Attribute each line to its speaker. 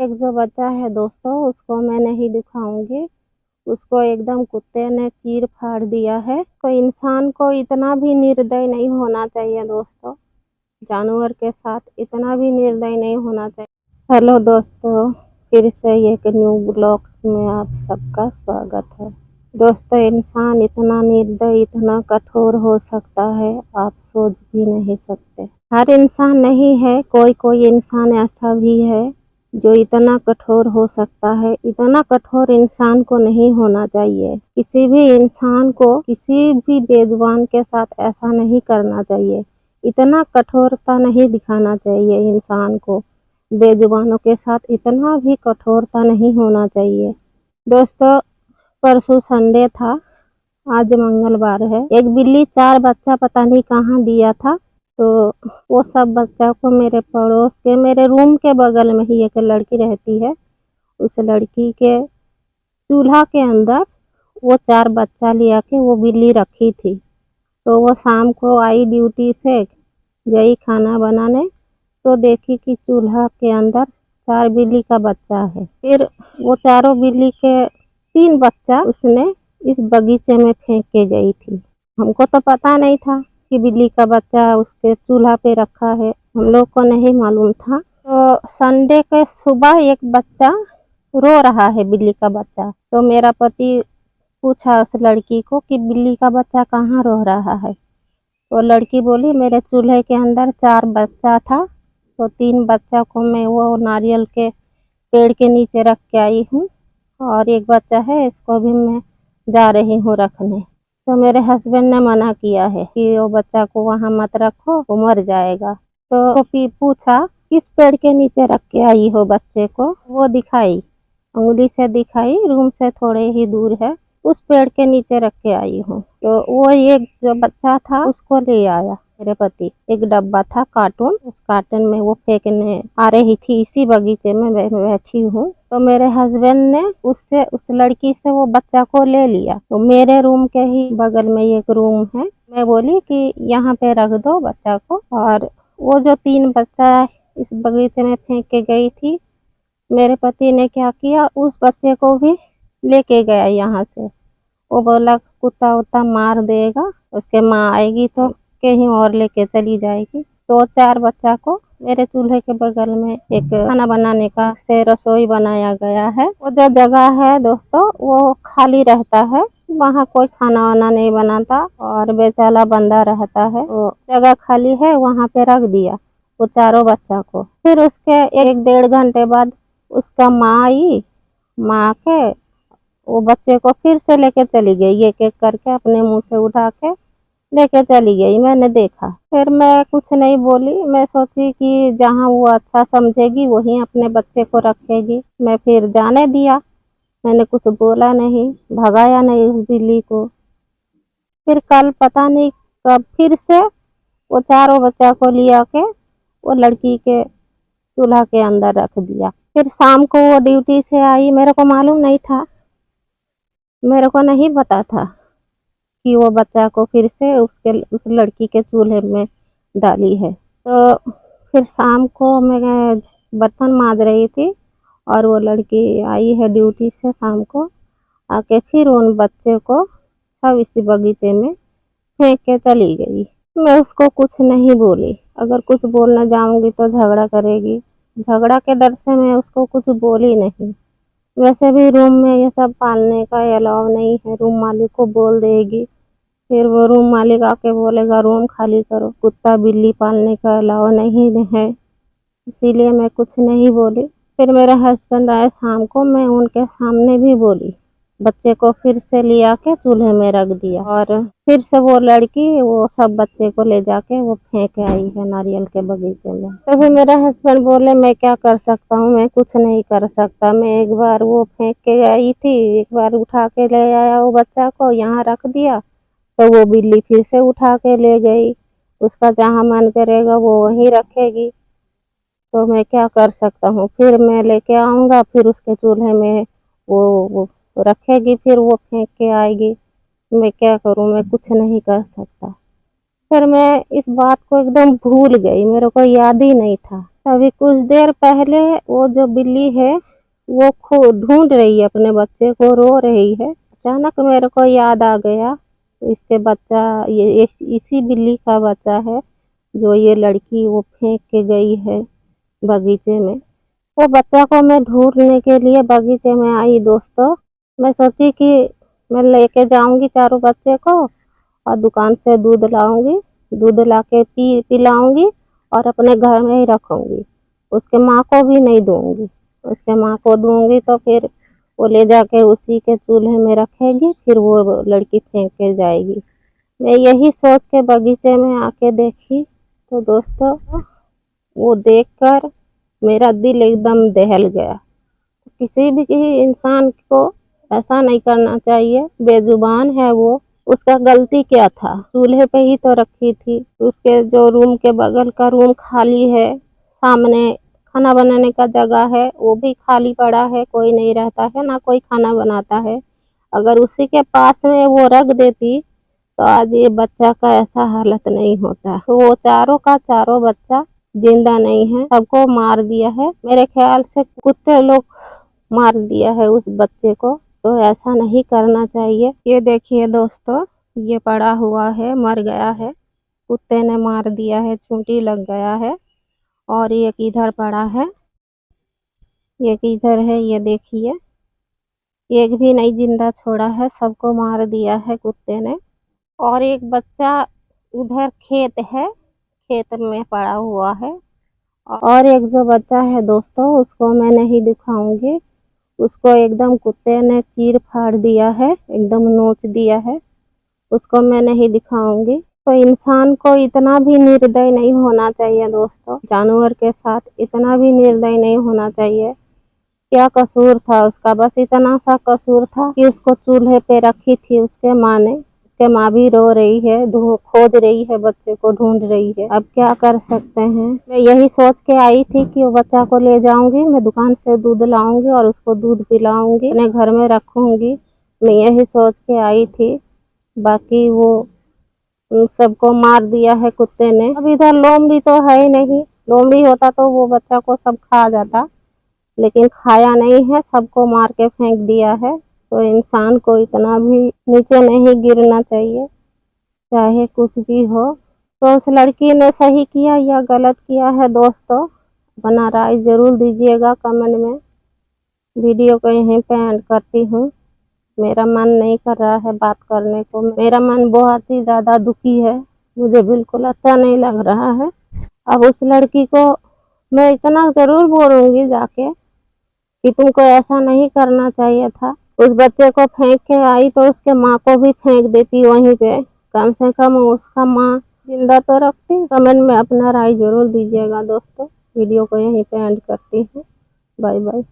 Speaker 1: एक जो बच्चा है दोस्तों, उसको मैं नहीं दिखाऊंगी। उसको एकदम कुत्ते ने चीर फाड़ दिया है। तो इंसान को इतना भी निर्दयी नहीं होना चाहिए दोस्तों, जानवर के साथ इतना भी निर्दयी नहीं होना चाहिए। हेलो दोस्तों, फिर से एक न्यू ब्लॉग्स में आप सबका स्वागत है। दोस्तों, इंसान इतना निर्दयी, इतना कठोर हो सकता है, आप सोच भी नहीं सकते। हर इंसान नहीं है, कोई कोई इंसान ऐसा भी है जो इतना कठोर हो सकता है। इतना कठोर इंसान को नहीं होना चाहिए। किसी भी इंसान को किसी भी बेजुबान के साथ ऐसा नहीं करना चाहिए। इतना कठोरता नहीं दिखाना चाहिए इंसान को। बेजुबानों के साथ इतना भी कठोरता नहीं होना चाहिए। दोस्तों, परसों संडे था, आज मंगलवार है। एक बिल्ली 4 बच्चा पता नहीं कहाँ दिया था। तो वो सब बच्चा को मेरे पड़ोस के, मेरे रूम के बगल में ही एक लड़की रहती है, उस लड़की के चूल्हा के अंदर वो 4 बच्चा लिया के वो बिल्ली रखी थी। तो वो शाम को आई ड्यूटी से, गई खाना बनाने, तो देखी कि चूल्हा के अंदर 4 बिल्ली का बच्चा है। फिर वो चारों बिल्ली के 3 बच्चा उसने इस बगीचे में फेंक के गई थी। हमको तो पता नहीं था कि बिल्ली का बच्चा उसके चूल्हा पे रखा है, हम लोग को नहीं मालूम था। तो संडे के सुबह एक बच्चा रो रहा है, बिल्ली का बच्चा। तो मेरा पति पूछा उस लड़की को कि बिल्ली का बच्चा कहाँ रो रहा है। तो लड़की बोली, मेरे चूल्हे के अंदर 4 बच्चा था, तो 3 बच्चा को मैं वो नारियल के पेड़ के नीचे रख के आई हूँ, और एक बच्चा है, इसको भी मैं जा रही हूँ रखने। तो मेरे हस्बैंड ने मना किया है कि वो बच्चा को वहाँ मत रखो, वो मर जाएगा। तो पूछा किस पेड़ के नीचे रख के आई हो बच्चे को। वो दिखाई, उंगली से दिखाई, रूम से थोड़े ही दूर है, उस पेड़ के नीचे रख के आई हूँ। तो वो एक जो बच्चा था उसको ले आया मेरे पति। एक डब्बा था कार्टून, उस कार्टून में वो फेंकने आ रही थी। इसी बगीचे में मैं बैठी हूँ। तो मेरे हस्बैंड ने उससे, उस लड़की से वो बच्चा को ले लिया। तो मेरे रूम के ही बगल में एक रूम है, मैं बोली कि यहाँ पे रख दो बच्चा को। और वो जो 3 बच्चा इस बगीचे में फेंक के गई थी, मेरे पति ने क्या किया, उस बच्चे को भी लेके गया यहाँ से। वो बोला कुत्ता उत्ता मार देगा, उसके माँ आएगी तो कहीं और लेके चली जाएगी। तो 4 बच्चा को मेरे चूल्हे के बगल में एक खाना बनाने का से रसोई बनाया गया है। वो जो जगह है दोस्तों, वो खाली रहता है, वहाँ कोई खाना वाना नहीं बनाता और बेचारा बंदा रहता है। वो जगह खाली है, वहाँ पे रख दिया वो चारों बच्चा को। फिर उसके 1-1.5 घंटे बाद उसका माँ आई। माँ के वो बच्चे को फिर से लेके चली गई, एक एक करके अपने मुंह से उठा के लेके चली गई। मैंने देखा, फिर मैं कुछ नहीं बोली। मैं सोची कि जहाँ वो अच्छा समझेगी वहीं अपने बच्चे को रखेगी। मैं फिर जाने दिया, मैंने कुछ बोला नहीं, भगाया नहीं उस बिल्ली को। फिर कल पता नहीं कब फिर से वो चारों बच्चा को लिया के वो लड़की के चूल्हा के अंदर रख दिया। फिर शाम को वो ड्यूटी से आई, मेरे को मालूम नहीं था, मेरे को नहीं पता था कि वो बच्चा को फिर से उस लड़की के चूल्हे में डाली है। तो फिर शाम को मैं बर्तन मांज रही थी और वो लड़की आई है ड्यूटी से शाम को, आके फिर उन बच्चे को सब इसी बगीचे में फेंक के चली गई। मैं उसको कुछ नहीं बोली, अगर कुछ बोलना जाऊंगी तो झगड़ा करेगी। झगड़ा के डर से मैं उसको कुछ बोली नहीं। वैसे भी रूम में ये सब पालने का अलाउ नहीं है, रूम मालिक को बोल देगी, फिर वो रूम मालिक आके बोलेगा रूम खाली करो। कुत्ता बिल्ली पालने का अलाउ नहीं है, इसीलिए मैं कुछ नहीं बोली। फिर मेरे हस्बैंड आए शाम को, मैं उनके सामने भी बोली, बच्चे को फिर से लिया के चूल्हे में रख दिया। और फिर से वो लड़की वो सब बच्चे को ले जाके वो फेंक आई है नारियल के बगीचे में। तो फिर मेरा हस्बैंड बोले, मैं क्या कर सकता हूँ, मैं कुछ नहीं कर सकता। मैं एक बार वो फेंक के आई थी, एक बार उठा के ले आया वो बच्चा को, यहाँ रख दिया, तो वो बिल्ली फिर से उठा के ले गई। उसका जहाँ मन करेगा वो वहीं रखेगी, तो मैं क्या कर सकता हूँ। फिर मैं लेके आऊँगा, फिर उसके चूल्हे में वो रखेगी, फिर वो फेंक के आएगी। मैं क्या करूँ, मैं कुछ नहीं कर सकता। फिर मैं इस बात को एकदम भूल गई, मेरे को याद ही नहीं था। अभी कुछ देर पहले वो जो बिल्ली है वो ढूंढ रही है अपने बच्चे को, रो रही है। अचानक मेरे को याद आ गया, इसके बच्चा ये इसी बिल्ली का बच्चा है जो ये लड़की वो फेंक के गई है बगीचे में। वो बच्चा को मैं ढूंढने के लिए बगीचे में आई दोस्तों। मैं सोची कि मैं लेके जाऊंगी चारों बच्चे को और दुकान से दूध लाऊंगी, दूध ला के पिलाऊंगी और अपने घर में ही रखूंगी। उसके माँ को भी नहीं दूंगी। उसके माँ को दूंगी तो फिर वो ले जाके उसी के चूल्हे में रखेगी, फिर वो लड़की फेंक के जाएगी। मैं यही सोच के बगीचे में आके देखी तो दोस्तों वो देखकर मेरा दिल एकदम दहल गया। किसी भी इंसान को ऐसा नहीं करना चाहिए। बेजुबान है वो, उसका गलती क्या था? चूल्हे पे ही तो रखी थी। उसके जो रूम के बगल का रूम खाली है, सामने खाना बनाने का जगह है वो भी खाली पड़ा है, कोई नहीं रहता है, ना कोई खाना बनाता है। अगर उसी के पास में वो रख देती तो आज ये बच्चा का ऐसा हालत नहीं होता। तो वो चारों का चारों बच्चा जिंदा नहीं है, सबको मार दिया है। मेरे ख्याल से कुत्ते लोग मार दिया है उस बच्चे को। तो ऐसा नहीं करना चाहिए। ये देखिए दोस्तों, ये पड़ा हुआ है, मर गया है, कुत्ते ने मार दिया है, चूंटी लग गया है। और एक इधर पड़ा है, एक इधर है, ये देखिए, एक भी नहीं जिंदा छोड़ा है, सबको मार दिया है कुत्ते ने। और एक बच्चा उधर खेत है, खेत में पड़ा हुआ है। और एक जो बच्चा है दोस्तों उसको मैं नहीं दिखाऊंगी, उसको एकदम कुत्ते ने चीर फाड़ दिया है, एकदम नोच दिया है, उसको मैं नहीं दिखाऊंगी। तो इंसान को इतना भी निर्दय नहीं होना चाहिए दोस्तों, जानवर के साथ इतना भी निर्दय नहीं होना चाहिए। क्या कसूर था उसका? बस इतना सा कसूर था कि उसको चूल्हे पे रखी थी उसके माँ ने। उसके माँ भी रो रही है, खोज रही है, बच्चे को ढूंढ रही है। अब क्या कर सकते हैं। मैं यही सोच के आई थी कि वो बच्चा को ले जाऊंगी, मैं दुकान से दूध लाऊंगी और उसको दूध पिलाऊंगी, अपने घर में रखूंगी। मैं यही सोच के आई थी। बाकी वो उन सबको मार दिया है कुत्ते ने। अब इधर लोमड़ी तो है ही नहीं, लोमड़ी होता तो वो बच्चा को सब खा जाता, लेकिन खाया नहीं है, सबको मार के फेंक दिया है। तो इंसान को इतना भी नीचे नहीं गिरना चाहिए, चाहे कुछ भी हो। तो उस लड़की ने सही किया या गलत किया है दोस्तों, अपना राय जरूर दीजिएगा कमेंट में। वीडियो को यहीं पे एंड करती हूँ। मेरा मन नहीं कर रहा है बात करने को, मेरा मन बहुत ही ज़्यादा दुखी है, मुझे बिल्कुल अच्छा नहीं लग रहा है। अब उस लड़की को मैं इतना ज़रूर बोलूँगी जाके कि तुमको ऐसा नहीं करना चाहिए था। उस बच्चे को फेंक के आई तो उसके माँ को भी फेंक देती वहीं पे, कम से कम उसका माँ जिंदा तो रखती। कमेंट में अपना राय जरूर दीजिएगा दोस्तों। वीडियो को यहीं पे एंड करती हूँ। Bye bye.